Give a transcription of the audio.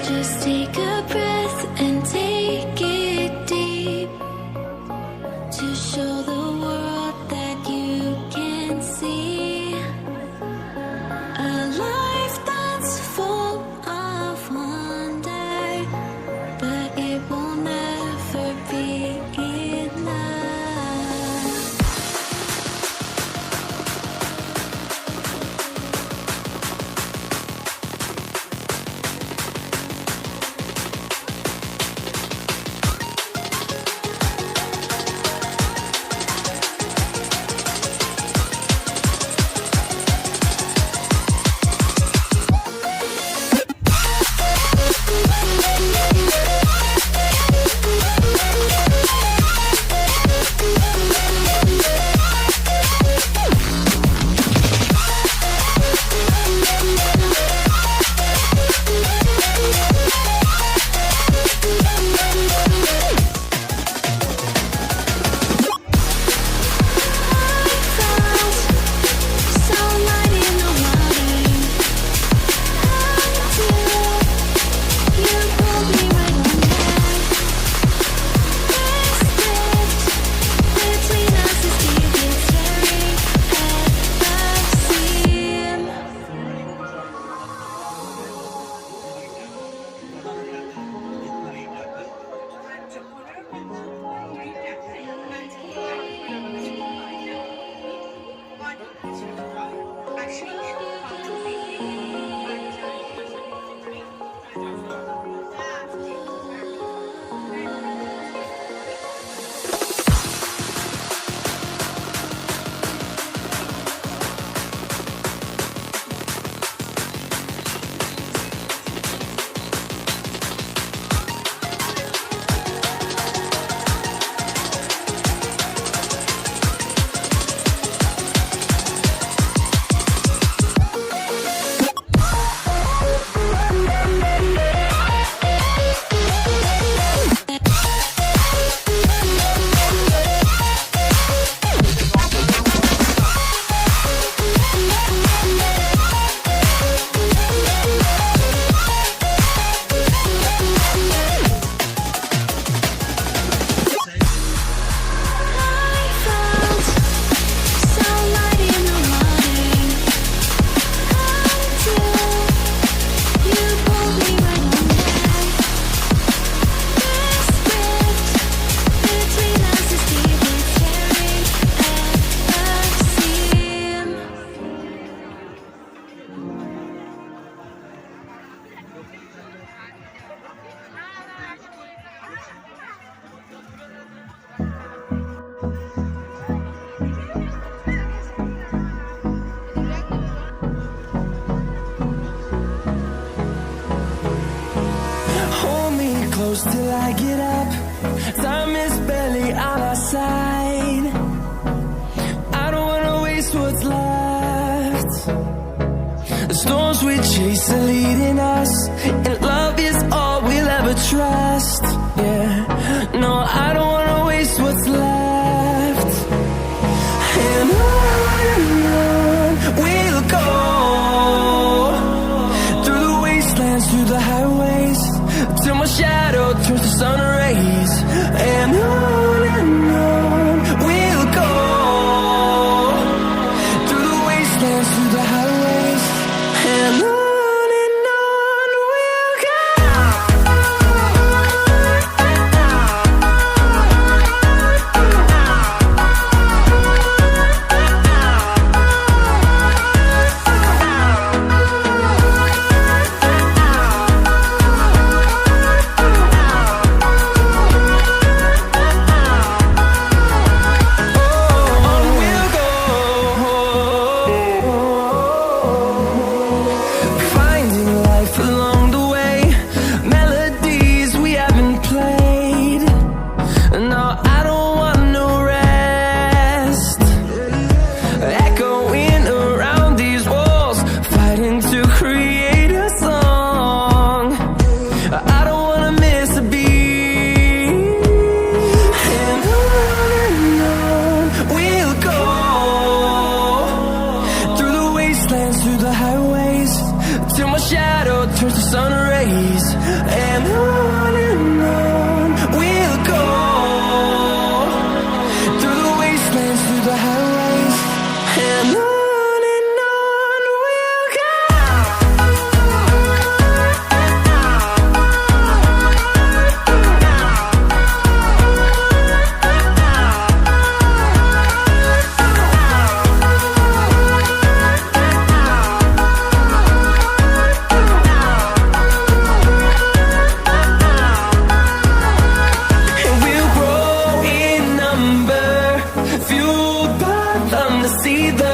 Just take a breath and take it deep to show the world that you can see a life that's full of wonder, but it will never be enough. Till I get up, time is barely on our side. I don't wanna waste what's left. The storms we chase are leading us, and love is all we'll ever trust. Yeah, no, I don't wanna waste what's left. And on we'll go, through the wastelands, through the highways, till my shadow turns to sun rays. And on we'll go, through the wastelands, through the highways. And on we'll go. highways, and on we'll go. And we'll grow in number, fueled by them to see the